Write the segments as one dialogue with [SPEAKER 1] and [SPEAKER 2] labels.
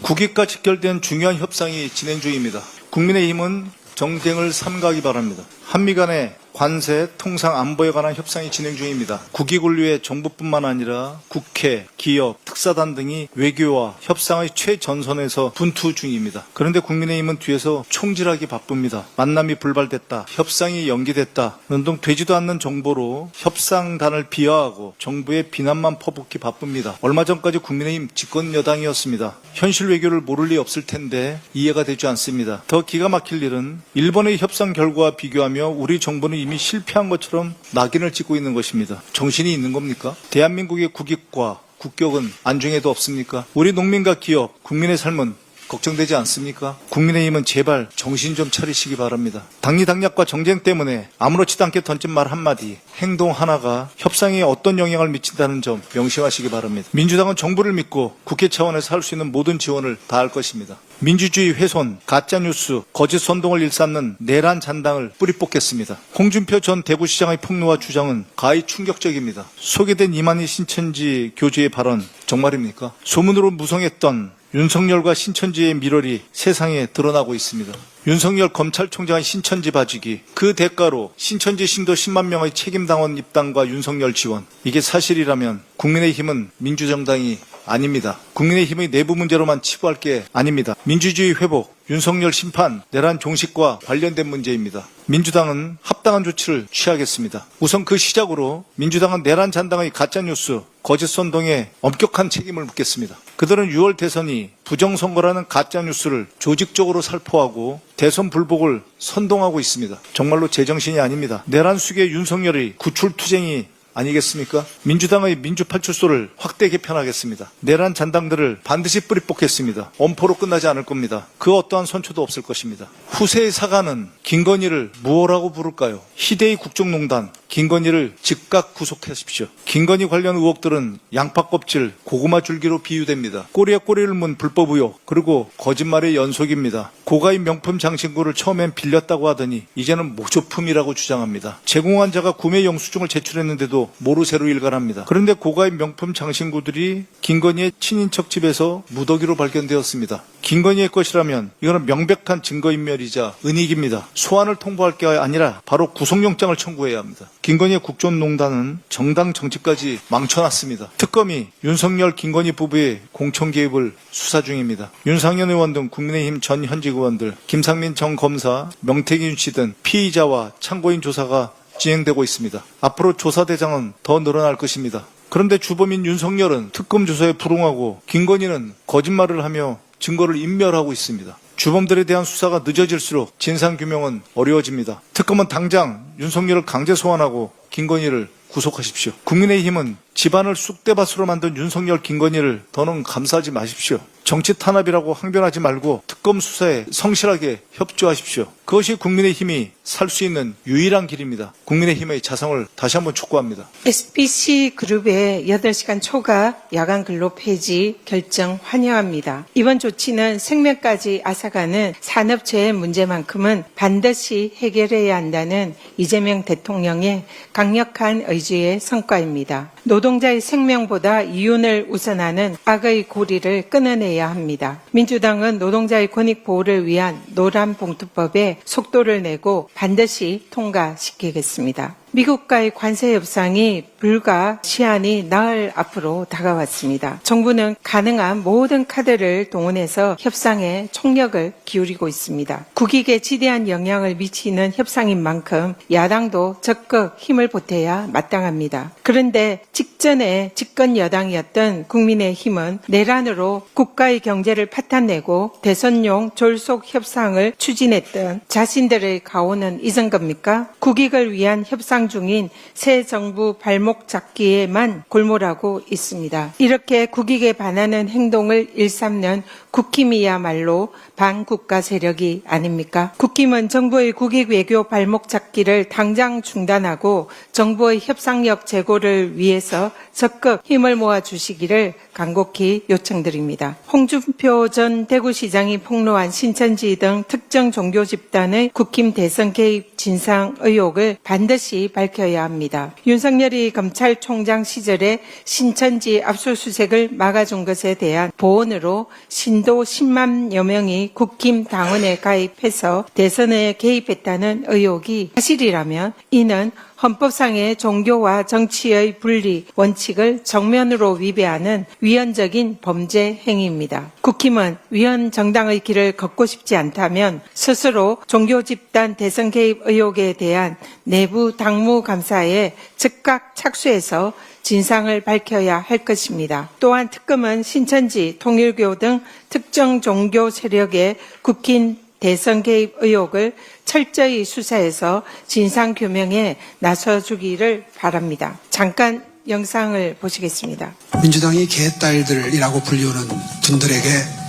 [SPEAKER 1] 국익과 직결된 중요한 협상이 진행 중입니다. 국민의힘은 정쟁을 삼가하기 바랍니다. 한미 간의 관세, 통상, 안보에 관한 협상이 진행 중입니다. 국익을 위해 정부뿐만 아니라 국회, 기업, 특사단 등이 외교와 협상의 최전선에서 분투 중입니다. 그런데 국민의힘은 뒤에서 총질하기 바쁩니다. 만남이 불발됐다, 협상이 연기됐다는 등 되지도 않는 정보로 협상단을 비하하고 정부의 비난만 퍼붓기 바쁩니다. 얼마 전까지 국민의힘 집권 여당이었습니다. 현실 외교를 모를 리 없을 텐데 이해가 되지 않습니다. 더 기가 막힐 일은 일본의 협상 결과와 비교하며 우리 정부는 이미 실패한 것처럼 낙인을 찍고 있는 것입니다. 정신이 있는 겁니까? 대한민국의 국익과 국격은 안중에도 없습니까? 우리 농민과 기업, 국민의 삶은 걱정되지 않습니까? 국민의힘은 제발 정신 좀 차리시기 바랍니다. 당리당략과 정쟁 때문에 아무렇지도 않게 던진 말 한마디, 행동 하나가 협상에 어떤 영향을 미친다는 점 명심하시기 바랍니다. 민주당은 정부를 믿고 국회 차원에서 할 수 있는 모든 지원을 다할 것입니다. 민주주의 훼손, 가짜뉴스, 거짓 선동을 일삼는 내란 잔당을 뿌리 뽑겠습니다. 홍준표 전 대구시장의 폭로와 주장은 가히 충격적입니다. 소개된 이만희 신천지 교주의 발언 정말입니까? 소문으로 무성했던 윤석열과 신천지의 밀월이 세상에 드러나고 있습니다. 윤석열 검찰총장의 신천지 봐주기, 그 대가로 신천지 신도 10만 명의 책임당원 입당과 윤석열 지원, 이게 사실이라면 국민의힘은 민주정당이 아닙니다. 국민의힘의 내부 문제로만 치부할 게 아닙니다. 민주주의 회복, 윤석열 심판, 내란 종식과 관련된 문제입니다. 민주당은 합당한 조치를 취하겠습니다. 우선 그 시작으로 민주당은 내란 잔당의 가짜뉴스, 거짓 선동에 엄격한 책임을 묻겠습니다. 그들은 6월 대선이 부정선거라는 가짜뉴스를 조직적으로 살포하고 대선 불복을 선동하고 있습니다. 정말로 제정신이 아닙니다. 내란 수계 윤석열의 구출투쟁이 아니겠습니까? 민주당의 민주파출소를 확대 개편하겠습니다. 내란 잔당들을 반드시 뿌리 뽑겠습니다. 엄포로 끝나지 않을 겁니다. 그 어떠한 선초도 없을 것입니다. 후세의 사과는 김건희를 무엇라고 부를까요? 희대의 국정농단, 김건희를 즉각 구속하십시오. 김건희 관련 의혹들은 양파 껍질, 고구마 줄기로 비유됩니다. 꼬리에 꼬리를 문 불법 의혹, 그리고 거짓말의 연속입니다. 고가의 명품 장신구를 처음엔 빌렸다고 하더니 이제는 모조품이라고 주장합니다. 제공한 자가 구매 영수증을 제출했는데도 모르쇠로 일관합니다. 그런데 고가의 명품 장신구들이 김건희의 친인척 집에서 무더기로 발견되었습니다. 김건희의 것이라면 이거는 명백한 증거인멸이자 은닉입니다. 소환을 통보할 게 아니라 바로 구속영장을 청구해야 합니다. 김건희의 국정농단은 정당 정치까지 망쳐놨습니다. 특검이 윤석열, 김건희 부부의 공천 개입을 수사 중입니다. 윤상현 의원 등 국민의힘 전 현직 의원들, 김상민 전 검사, 명태균 씨 등 피의자와 참고인 조사가 진행되고 있습니다. 앞으로 조사 대상은 더 늘어날 것입니다. 그런데 주범인 윤석열은 특검 조사에 불응하고 김건희는 거짓말을 하며 증거를 인멸하고 있습니다. 주범들에 대한 수사가 늦어질수록 진상규명은 어려워집니다. 특검은 당장 윤석열을 강제 소환하고 김건희를 구속하십시오. 국민의힘은 집안을 쑥대밭으로 만든 윤석열, 김건희를 더는 감싸지 마십시오. 정치 탄압이라고 항변하지 말고 특검 수사에 성실하게 협조하십시오. 그것이 국민의힘이 살 수 있는 유일한 길입니다. 국민의힘의 자성을 다시 한번 촉구합니다.
[SPEAKER 2] SBC그룹의 8시간 초과 야간 근로 폐지 결정 환영합니다. 이번 조치는 생명까지 앗아가는 산업재해 문제만큼은 반드시 해결해야 한다는 이재명 대통령의 강력한 의지의 성과입니다. 노동자의 생명보다 이윤을 우선하는 악의 고리를 끊어내야 합니다. 민주당은 노동자의 권익 보호를 위한 노란봉투법에 속도를 내고 반드시 통과시키겠습니다. 미국과의 관세 협상이 불과 시한이 나흘 앞으로 다가왔습니다. 정부는 가능한 모든 카드를 동원해서 협상에 총력을 기울이고 있습니다. 국익에 지대한 영향을 미치는 협상인 만큼 야당도 적극 힘을 보태야 마땅합니다. 그런데 직전에 집권 여당이었던 국민의힘은 내란으로 국가의 경제를 파탄내고 대선용 졸속 협상을 추진했던 자신들의 가오는 잊은 겁니까? 국익을 위한 협상 중인 새 정부 발목 잡기에만 골몰하고 있습니다. 이렇게 국익에 반하는 행동을 일삼는 국힘이야말로 반국가 세력이 아닙니까? 국힘은 정부의 국익 외교 발목 잡기를 당장 중단하고 정부의 협상력 제고를 위해서 적극 힘을 모아 주시기를 간곡히 요청드립니다. 홍준표 전 대구시장이 폭로한 신천지 등 특정 종교 집단의 국힘 대선 개입 진상 의혹을 반드시 밝혀야 합니다. 윤석열이 검찰총장 시절에 신천지 압수수색을 막아준 것에 대한 보온으로 신도 10만여 명이 국힘 당원에 가입해서 대선에 개입했다는 의혹이 사실이라면 이는 헌법상의 종교와 정치의 분리 원칙을 정면으로 위배하는 위헌적인 범죄 행위입니다. 국힘은 위헌 정당의 길을 걷고 싶지 않다면 스스로 종교 집단 대선 개입 의혹에 대한 내부 당무감사에 즉각 착수해서 진상을 밝혀야 할 것입니다. 또한 특검은 신천지, 통일교 등 특정 종교 세력의 국힘 대선 개입 의혹을 철저히 수사해서 진상규명에 나서주기를 바랍니다. 잠깐 영상을 보시겠습니다.
[SPEAKER 3] 민주당이 개딸들이라고 불리우는 분들에게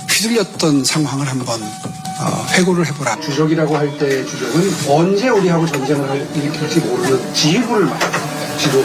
[SPEAKER 3] 휘둘렸던 상황을 한번 회고를 해보라.
[SPEAKER 4] 주적이라고 할 때의 주적은 언제 우리하고 전쟁을 일으킬지 모르는 지휘부를 말합니다. 지도.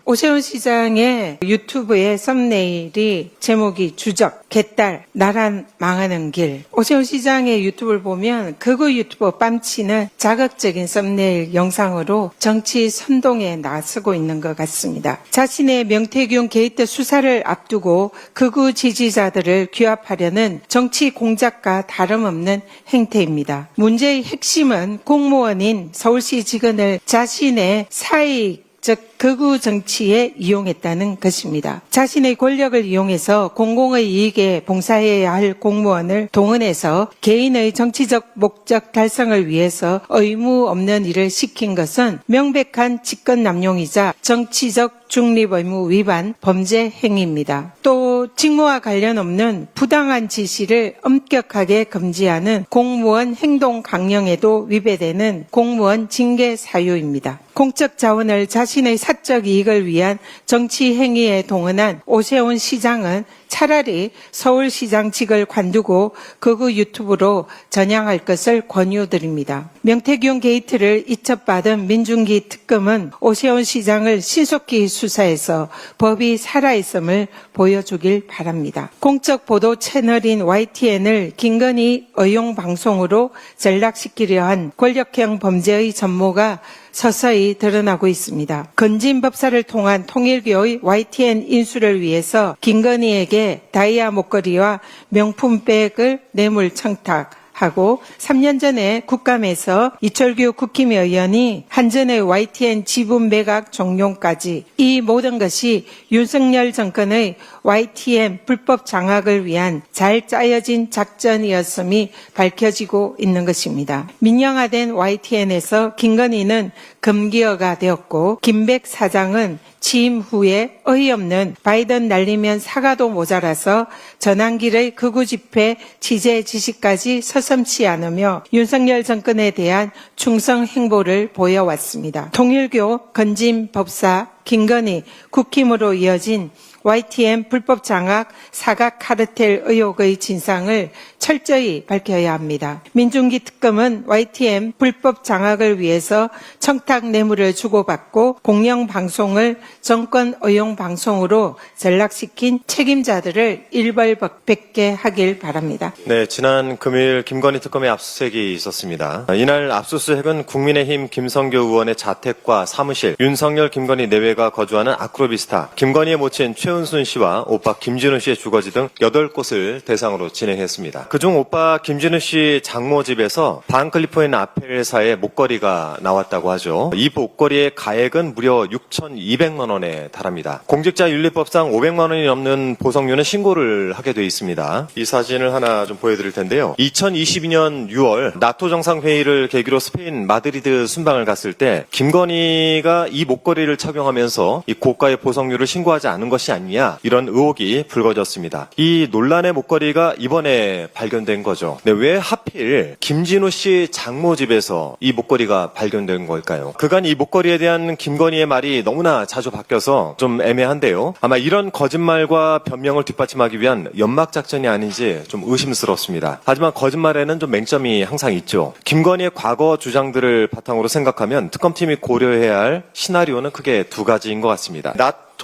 [SPEAKER 2] 오세훈 시장의 유튜브의 썸네일이 제목이 주적, 개딸, 나라 망하는 길. 오세훈 시장의 유튜브를 보면 극우 유튜버 빰치는 자극적인 썸네일 영상으로 정치 선동에 나서고 있는 것 같습니다. 자신의 명태균 게이트 수사를 앞두고 극우 지지자들을 규합하려는 정치 공작과 다름없는 행태입니다. 문제의 핵심은 공무원인 서울시 직원을 자신의 사익 즉 극우 정치에 이용했다는 것입니다. 자신의 권력을 이용해서 공공의 이익에 봉사해야 할 공무원을 동원해서 개인의 정치적 목적 달성을 위해서 의무 없는 일을 시킨 것은 명백한 직권남용이자 정치적 중립의무 위반 범죄 행위입니다. 또 직무와 관련 없는 부당한 지시를 엄격하게 금지하는 공무원 행동 강령에도 위배되는 공무원 징계 사유입니다. 공적 자원을 자신의 사적 이익을 위한 정치 행위에 동원한 오세훈 시장은 차라리 서울시장직을 관두고 극우 유튜브로 전향할 것을 권유드립니다. 명태균 게이트를 이첩받은 민중기 특검은 오세훈 시장을 신속히 수사해서 법이 살아있음을 보여주길 바랍니다. 공적 보도 채널인 YTN을 김건희 의용방송으로 전락시키려 한 권력형 범죄의 전모가 서서히 드러나고 있습니다. 건진법사를 통한 통일교의 YTN 인수를 위해서 김건희에게 다이아 목걸이와 명품백을 뇌물 청탁하고 3년 전에 국감에서 이철규 국힘 의원이 한전의 YTN 지분 매각 종용까지 이 모든 것이 윤석열 정권의 YTN 불법 장악을 위한 잘 짜여진 작전이었음이 밝혀지고 있는 것입니다. 민영화된 YTN에서 김건희는 금기어가 되었고 김백 사장은 취임 후에 어이없는 바이든 날리면 사과도 모자라서 전환길의 극우 집회 취재 지시까지 서슴지 않으며 윤석열 정권에 대한 충성 행보를 보여왔습니다. 통일교 건진 법사 김건희 국힘으로 이어진 YTN 불법 장악 사각 카르텔 의혹의 진상을 철저히 밝혀야 합니다. 민중기 특검은 YTN 불법 장악을 위해서 청탁 뇌물을 주고받고 공영방송을 정권 의용방송으로 전락시킨 책임자들을 일벌백계 하길 바랍니다.
[SPEAKER 5] 네, 지난 금요일 김건희 특검의 압수수색이 있었습니다. 이날 압수수색은 국민의힘 김성교 의원의 자택과 사무실, 윤석열, 김건희 내외가 거주하는 아크로비스타, 김건희의 모친 최은순 씨와 오빠 김진우 씨의 주거지 등 8곳을 대상으로 진행했습니다. 그중 오빠 김진우 씨 장모 집에서 반클리포인 아펠사의 목걸이가 나왔다고 하죠. 이 목걸이의 가액은 무려 6,200만 원에 달합니다. 공직자윤리법상 500만 원이 넘는 보석류는 신고를 하게 돼 있습니다. 이 사진을 하나 좀 보여드릴 텐데요. 2022년 6월 나토 정상회의를 계기로 스페인 마드리드 순방을 갔을 때 김건희가 이 목걸이를 착용하면서 이 고가의 보석류를 신고하지 않은 것이 아니냐 이런 의혹이 불거졌습니다. 이 논란의 목걸이가 이번에 발견된 거죠. 네, 왜 하필 김진우 씨 장모 집에서 이 목걸이가 발견된 걸까요? 그간 이 목걸이에 대한 김건희의 말이 너무나 자주 바뀌어서 좀 애매한데요. 아마 이런 거짓말과 변명을 뒷받침하기 위한 연막작전이 아닌지 좀 의심스럽습니다. 하지만 거짓말에는 좀 맹점이 항상 있죠. 김건희의 과거 주장들을 바탕으로 생각하면 특검팀이 고려해야 할 시나리오는 크게 두 가지인 것 같습니다.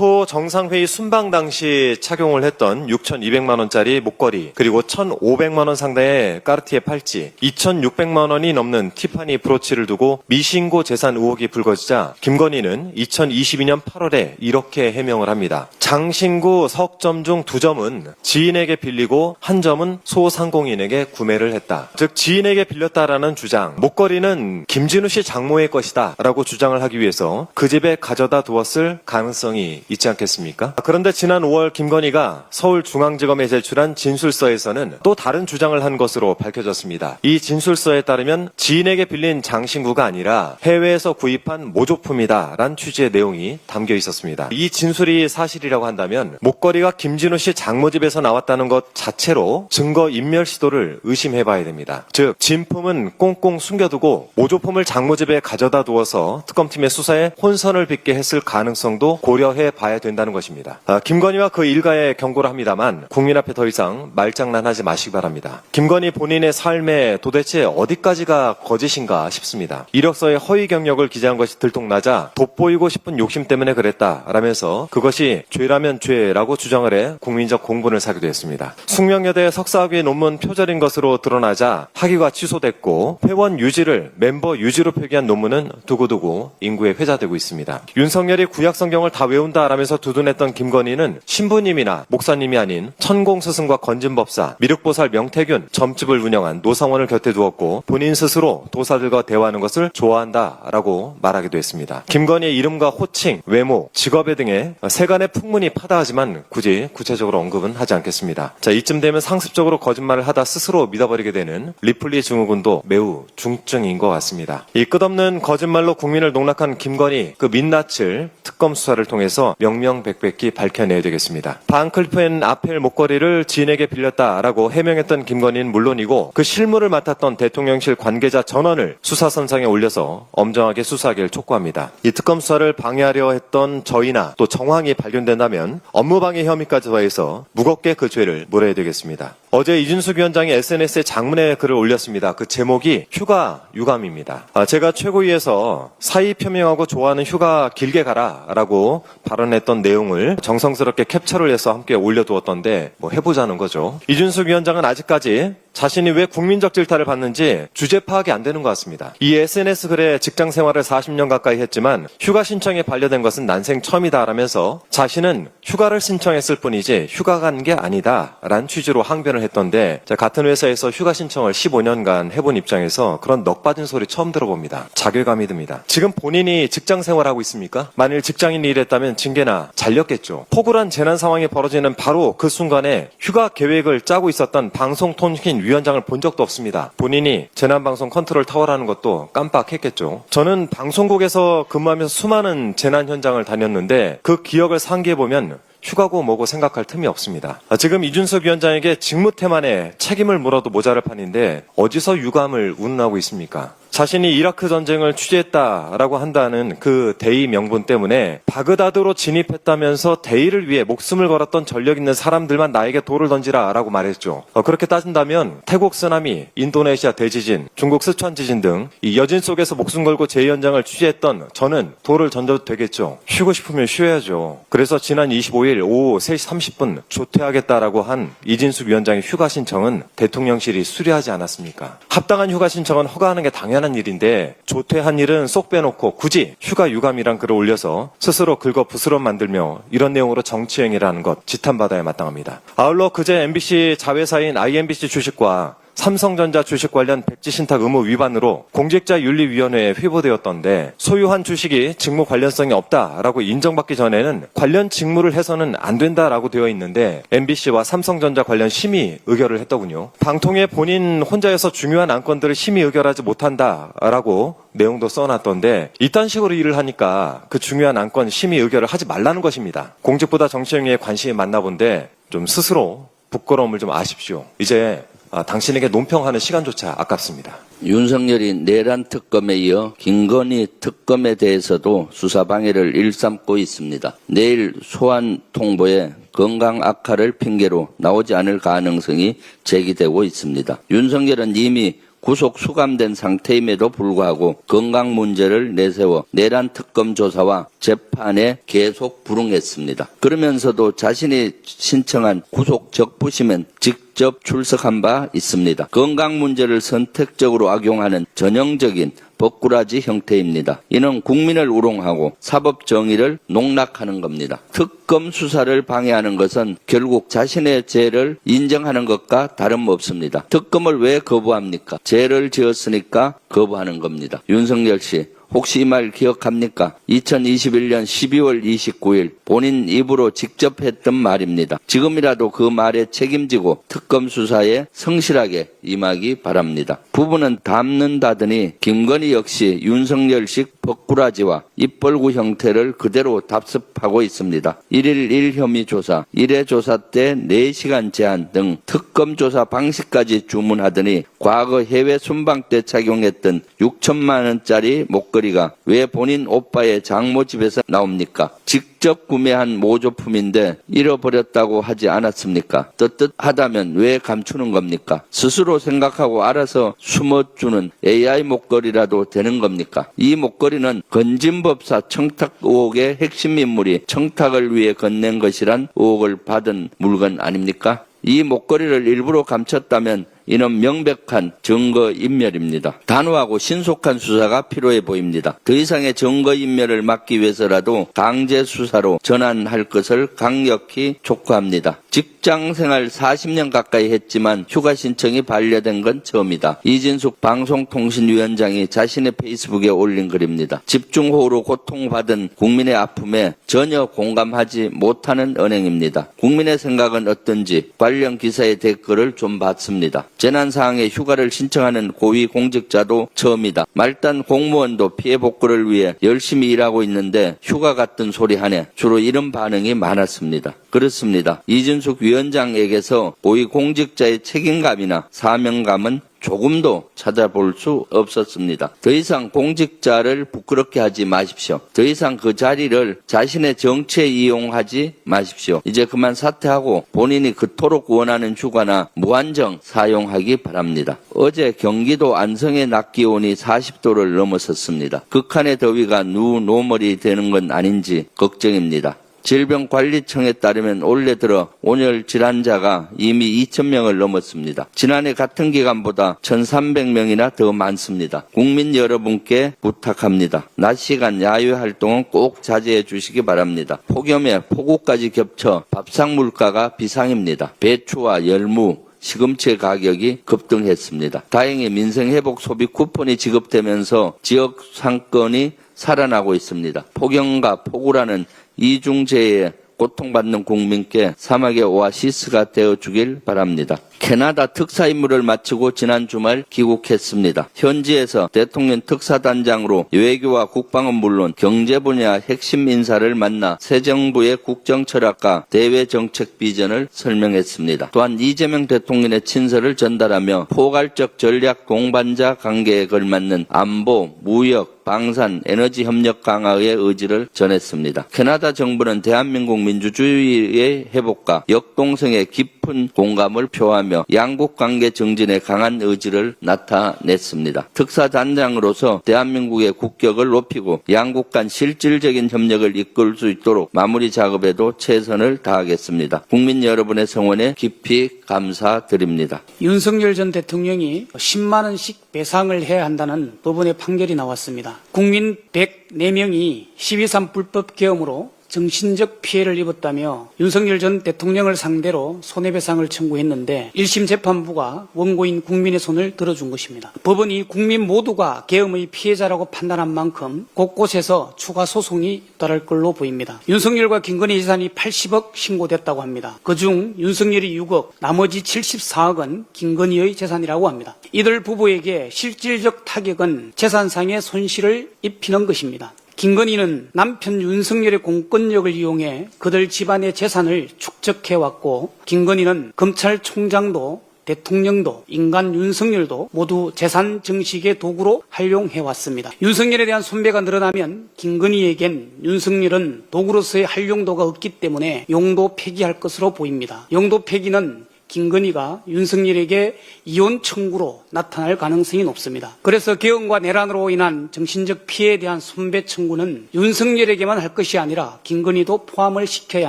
[SPEAKER 5] 나토 정상회의 순방 당시 착용을 했던 6,200만 원짜리 목걸이, 그리고 1,500만 원 상당의 까르티에 팔찌, 2,600만 원이 넘는 티파니 브로치를 두고 미신고 재산 의혹이 불거지자 김건희는 2022년 8월에 이렇게 해명을 합니다. 장신구 석점 중 2점은 지인에게 빌리고 1점은 소상공인에게 구매를 했다. 즉 지인에게 빌렸다라는 주장, 목걸이는 김진우 씨 장모의 것이다 라고 주장을 하기 위해서 그 집에 가져다 두었을 가능성이 있지 않겠습니까? 그런데 지난 5월 김건희가 서울중앙지검에 제출한 진술서에서는 또 다른 주장을 한 것으로 밝혀졌습니다. 이 진술서에 따르면 지인에게 빌린 장신구가 아니라 해외에서 구입한 모조품이다 라는 취지의 내용이 담겨 있었습니다. 이 진술이 사실이라고 한다면 목걸이가 김진우 씨 장모집에서 나왔다는 것 자체로 증거 인멸 시도를 의심해봐야 됩니다. 즉 진품은 꽁꽁 숨겨두고 모조품을 장모집에 가져다 두어서 특검팀의 수사에 혼선을 빚게 했을 가능성도 고려해 봐야 된다는 것입니다. 김건희와 그 일가에 경고를 합니다만 국민 앞에 더 이상 말장난하지 마시기 바랍니다. 김건희 본인의 삶에 도대체 어디까지가 거짓인가 싶습니다. 이력서에 허위 경력을 기재한 것이 들통나자 돋보이고 싶은 욕심 때문에 그랬다라면서 그것이 죄라면 죄라고 주장을 해 국민적 공분을 사기도 했습니다. 숙명여대 석사학위 논문 표절인 것으로 드러나자 학위가 취소됐고 회원 유지를 멤버 유지로 표기한 논문은 두고두고 인구에 회자되고 있습니다. 윤석열이 구약 성경을 다 외운다라면서 두둔했던 김건희는 신부님이나 목사님이 아닌 천공스승과 건진법사, 미륵보살 명태균, 점집을 운영한 노상원을 곁에 두었고 본인 스스로 도사들과 대화하는 것을 좋아한다라고 말하기도 했습니다. 김건희의 이름과 호칭, 외모, 직업에 등의 세간의 풍문이 파다하지만 굳이 구체적으로 언급은 하지 않겠습니다. 자, 이쯤 되면 상습적으로 거짓말을 하다 스스로 믿어버리게 되는 리플리 증후군도 매우 중증인 것 같습니다. 이 끝없는 거짓말로 국민을 농락한 김건희, 그 민낯을 특검 수사를 통해서 명명백백히 밝혀내야 되겠습니다. 반클리프 앤 아펠 목걸이를 지인에게 빌렸다라고 해명했던 김건희는 물론이고 그 실무를 맡았던 대통령실 관계자 전원을 수사선상에 올려서 엄정하게 수사하기를 촉구합니다. 이 특검 수사를 방해하려 했던 저희나 또 정황이 발견된다면 업무방해 혐의까지 더해서 무겁게 그 죄를 물어야 되겠습니다. 어제 이준석 위원장이 SNS에 장문의 글을 올렸습니다. 그 제목이 휴가 유감입니다. 제가 최고위에서 사의 표명하고 좋아하는 휴가 길게 가라 라고 발언했던 내용을 정성스럽게 캡처를 해서 함께 올려두었던데 뭐 해보자는 거죠. 이준석 위원장은 아직까지 자신이 왜 국민적 질타를 받는지 주제 파악이 안 되는 것 같습니다. 이 SNS 글에 직장 생활을 40년 가까이 했지만 휴가 신청에 반려된 것은 난생 처음이다라면서 자신은 휴가를 신청했을 뿐이지 휴가 간 게 아니다라는 취지로 항변을 했던데 같은 회사에서 휴가 신청을 15년간 해본 입장에서 그런 넋 빠진 소리 처음 들어봅니다. 자괴감이 듭니다. 지금 본인이 직장 생활하고 있습니까? 만일 직장인이 일했다면 징계나 잘렸겠죠. 폭우란 재난 상황이 벌어지는 바로 그 순간에 휴가 계획을 짜고 있었던 방송통신위원장을 본 적도 없습니다. 본인이 재난방송 컨트롤 타워라는 것도 깜빡했겠죠. 저는 방송국에서 근무하면서 수많은 재난 현장을 다녔는데 그 기억을 상기해보면 휴가고 뭐고 생각할 틈이 없습니다. 지금 이준석 위원장에게 직무태만의 책임을 물어도 모자랄 판인데 어디서 유감을 운운하고 있습니까? 자신이 이라크 전쟁을 취재했다라고 한다는 그 대의 명분 때문에 바그다드로 진입했다면서 대의를 위해 목숨을 걸었던 전력 있는 사람들만 나에게 돌을 던지라라고 말했죠. 그렇게 따진다면 태국 쓰나미, 인도네시아 대지진, 중국 스촨 지진 등 이 여진 속에서 목숨 걸고 제 현장을 취재했던 저는 돌을 던져도 되겠죠. 쉬고 싶으면 쉬어야죠. 그래서 지난 25일 오후 3시 30분 조퇴하겠다라고 한 이진숙 위원장의 휴가 신청은 대통령실이 수리하지 않았습니까? 합당한 휴가 신청은 허가하는 게 당연한 일인데 조퇴한 일은 쏙 빼놓고 굳이 휴가 유감이란 글을 올려서 스스로 긁어 부스럼 만들며 이런 내용으로 정치행위라는 것 지탄받아야 마땅합니다. 아울러 그제 MBC 자회사인 IMBC 주식과 삼성전자 주식 관련 백지 신탁 의무 위반으로 공직자윤리위원회에 회부되었던데 소유한 주식이 직무 관련성이 없다라고 인정받기 전에는 관련 직무를 해서는 안 된다라고 되어 있는데 MBC와 삼성전자 관련 심의 의결을 했더군요. 방통위에 본인 혼자여서 중요한 안건들을 심의 의결하지 못한다라고 내용도 써놨던데 이딴 식으로 일을 하니까 그 중요한 안건 심의 의결을 하지 말라는 것입니다. 공직보다 정치행위에 관심이 많나 본데 좀 스스로 부끄러움을 좀 아십시오. 이제 당신에게 논평하는 시간조차 아깝습니다.
[SPEAKER 6] 윤석열이 내란 특검에 이어 김건희 특검에 대해서도 수사 방해를 일삼고 있습니다. 내일 소환 통보에 건강 악화를 핑계로 나오지 않을 가능성이 제기되고 있습니다. 윤석열은 이미 구속 수감된 상태임에도 불구하고 건강 문제를 내세워 내란 특검 조사와 재판에 계속 불응했습니다. 그러면서도 자신이 신청한 구속 적부심엔 직접 출석한 바 있습니다. 건강 문제를 선택적으로 악용하는 전형적인 버꾸라지 형태입니다. 이는 국민을 우롱하고 사법 정의를 농락하는 겁니다. 특검 수사를 방해하는 것은 결국 자신의 죄를 인정하는 것과 다름없습니다. 특검을 왜 거부합니까? 죄를 지었으니까 거부하는 겁니다. 윤석열 씨, 혹시 이 말 기억합니까? 2021년 12월 29일 본인 입으로 직접 했던 말입니다. 지금이라도 그 말에 책임지고 특검 수사에 성실하게 임하기 바랍니다. 부부는 닮는다더니 김건희 역시 윤석열식 버꾸라지와 입벌구 형태를 그대로 답습하고 있습니다. 1일 1혐의 조사, 1회 조사 때 4시간 제한 등 특검 조사 방식까지 주문하더니 과거 해외 순방 때 착용했던 6천만 원짜리 목걸이가 왜 본인 오빠의 장모 집에서 나옵니까? 직접 구매한 모조품인데 잃어버렸다고 하지 않았습니까? 떳떳하다면 왜 감추는 겁니까? 스스로 생각하고 알아서 숨어주는 AI 목걸이라도 되는 겁니까? 이 목걸이는 건진법사 청탁 의혹의 핵심 인물이 청탁을 위해 건넨 것이란 의혹을 받은 물건 아닙니까? 이 목걸이를 일부러 감췄다면 이는 명백한 증거인멸입니다. 단호하고 신속한 수사가 필요해 보입니다. 더 이상의 증거인멸을 막기 위해서라도 강제 수사로 전환할 것을 강력히 촉구합니다. 직장생활 40년 가까이 했지만 휴가 신청이 반려된 건 처음이다. 이진숙 방송통신위원장이 자신의 페이스북에 올린 글입니다. 집중호우로 고통받은 국민의 아픔에 전혀 공감하지 못하는 언행입니다. 국민의 생각은 어떤지 관련 기사의 댓글을 좀 봤습니다. 재난 상황에 휴가를 신청하는 고위공직자도 처음이다. 말단 공무원도 피해 복구를 위해 열심히 일하고 있는데 휴가 같은 소리 하네. 주로 이런 반응이 많았습니다. 그렇습니다. 이준숙 위원장에게서 고위공직자의 책임감이나 사명감은 조금도 찾아볼 수 없었습니다. 더 이상 공직자를 부끄럽게 하지 마십시오. 더 이상 그 자리를 자신의 정치에 이용하지 마십시오. 이제 그만 사퇴하고 본인이 그토록 원하는 휴가나 무한정 사용하기 바랍니다. 어제 경기도 안성의 낮 기온이 40도를 넘어섰습니다. 극한의 더위가 노멀이 되는 건 아닌지 걱정입니다. 질병관리청에 따르면 올해 들어 온열 질환자가 이미 2,000명을 넘었습니다. 지난해 같은 기간보다 1,300명이나 더 많습니다. 국민 여러분께 부탁합니다. 낮 시간 야외 활동은 꼭 자제해 주시기 바랍니다. 폭염에 폭우까지 겹쳐 밥상 물가가 비상입니다. 배추와 열무, 시금치 가격이 급등했습니다. 다행히 민생회복 소비 쿠폰이 지급되면서 지역 상권이 살아나고 있습니다. 폭염과 폭우라는 이중재해에 고통받는 국민께 사막의 오아시스가 되어주길 바랍니다. 캐나다 특사 임무를 마치고 지난 주말 귀국했습니다. 현지에서 대통령 특사단장으로 외교와 국방은 물론 경제 분야 핵심 인사를 만나 새 정부의 국정 철학과 대외 정책 비전을 설명했습니다. 또한 이재명 대통령의 친서를 전달하며 포괄적 전략 동반자 관계에 걸맞는 안보, 무역, 방산, 에너지 협력 강화의 의지를 전했습니다. 캐나다 정부는 대한민국 민주주의의 회복과 역동성의 깊은 공감을 표하며 양국 관계 정진에 강한 의지를 나타냈습니다. 특사단장으로서 대한민국의 국격을 높이고 양국 간 실질적인 협력을 이끌 수 있도록 마무리 작업에도 최선을 다하겠습니다. 국민 여러분의 성원에 깊이 감사드립니다.
[SPEAKER 7] 윤석열 전 대통령이 10만 원씩 배상을 해야 한다는 법원의 판결이 나왔습니다. 국민 104명이 12.3 불법 계엄으로 정신적 피해를 입었다며 윤석열 전 대통령을 상대로 손해배상을 청구했는데 1심 재판부가 원고인 국민의 손을 들어준 것입니다. 법원이 국민 모두가 계엄의 피해자라고 판단한 만큼 곳곳에서 추가 소송이 따를 걸로 보입니다. 윤석열과 김건희 재산이 80억 신고됐다고 합니다. 그중 윤석열이 6억, 나머지 74억은 김건희의 재산이라고 합니다. 이들 부부에게 실질적 타격은 재산상의 손실을 입히는 것입니다. 김건희는 남편 윤석열의 공권력을 이용해 그들 집안의 재산을 축적해왔고 김건희는 검찰총장도 대통령도 인간 윤석열도 모두 재산 증식의 도구로 활용해왔습니다. 윤석열에 대한 손배가 늘어나면 김건희에겐 윤석열은 도구로서의 활용도가 없기 때문에 용도 폐기할 것으로 보입니다. 용도 폐기는 김건희가 윤석열에게 이혼 청구로 나타날 가능성이 높습니다. 그래서 개헌과 내란으로 인한 정신적 피해에 대한 손배 청구는 윤석열에게만 할 것이 아니라 김건희도 포함을 시켜야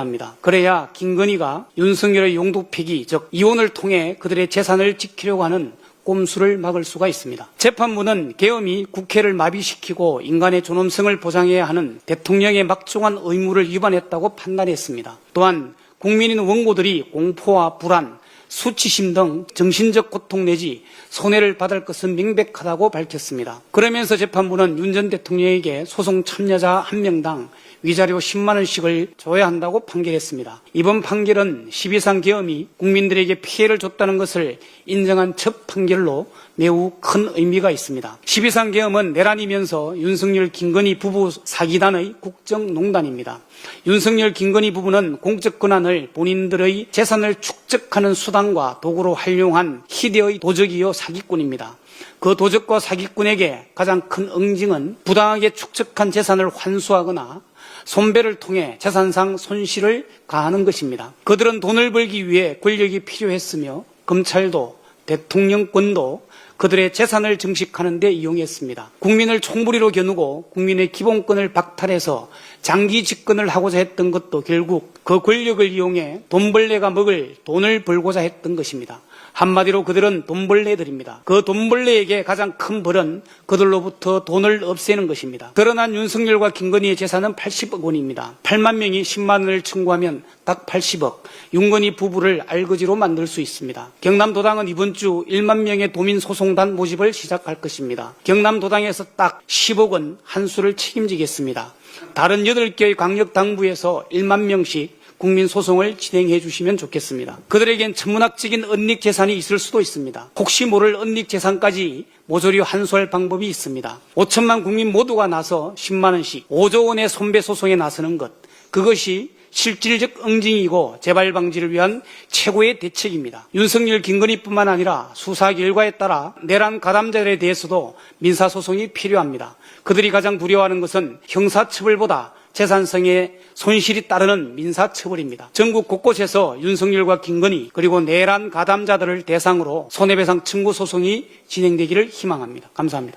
[SPEAKER 7] 합니다. 그래야 김건희가 윤석열의 용도 폐기, 즉 이혼을 통해 그들의 재산을 지키려고 하는 꼼수를 막을 수가 있습니다. 재판부는 계엄이 국회를 마비시키고 인간의 존엄성을 보장해야 하는 대통령의 막중한 의무를 위반했다고 판단했습니다. 또한 국민인 원고들이 공포와 불안, 수치심 등 정신적 고통 내지 손해를 받을 것은 명백하다고 밝혔습니다. 그러면서 재판부는 윤 전 대통령에게 소송 참여자 1명당 위자료 10만 원씩을 줘야 한다고 판결했습니다. 이번 판결은 12.3 계엄이 국민들에게 피해를 줬다는 것을 인정한 첫 판결로 매우 큰 의미가 있습니다. 12.3 계엄은 내란이면서 윤석열 김건희 부부 사기단의 국정농단입니다. 윤석열 김건희 부부는 공적 권한을 본인들의 재산을 축적하는 수단과 도구로 활용한 희대의 도적이요 사기꾼입니다. 그 도적과 사기꾼에게 가장 큰 응징은 부당하게 축적한 재산을 환수하거나 손배를 통해 재산상 손실을 가하는 것입니다. 그들은 돈을 벌기 위해 권력이 필요했으며 검찰도 대통령권도 그들의 재산을 증식하는 데 이용했습니다. 국민을 총부리로 겨누고 국민의 기본권을 박탈해서 장기 집권을 하고자 했던 것도 결국 그 권력을 이용해 돈벌레가 먹을 돈을 벌고자 했던 것입니다. 한마디로 그들은 돈벌레들입니다. 그 돈벌레에게 가장 큰 벌은 그들로부터 돈을 없애는 것입니다. 드러난 윤석열과 김건희의 재산은 80억 원입니다. 8만 명이 10만 원을 청구하면 딱 80억, 윤건희 부부를 알거지로 만들 수 있습니다. 경남도당은 이번 주 1만 명의 도민소송단 모집을 시작할 것입니다. 경남도당에서 딱 10억 원 한 수를 책임지겠습니다. 다른 8개의 광역당부에서 1만 명씩 국민소송을 진행해 주시면 좋겠습니다. 그들에겐 천문학적인 은닉 재산이 있을 수도 있습니다. 혹시 모를 은닉 재산까지 모조리 환수할 방법이 있습니다. 5천만 국민 모두가 나서 10만 원씩 5조 원의 손배 소송에 나서는 것, 그것이 실질적 응징이고 재발 방지를 위한 최고의 대책입니다. 윤석열 김건희뿐만 아니라 수사 결과에 따라 내란 가담자들에 대해서도 민사소송이 필요합니다. 그들이 가장 두려워하는 것은 형사처벌보다 재산성의 손실이 따르는 민사처벌입니다. 전국 곳곳에서 윤석열과 김건희 그리고 내란 가담자들을 대상으로 손해배상 청구 소송이 진행되기를 희망합니다. 감사합니다.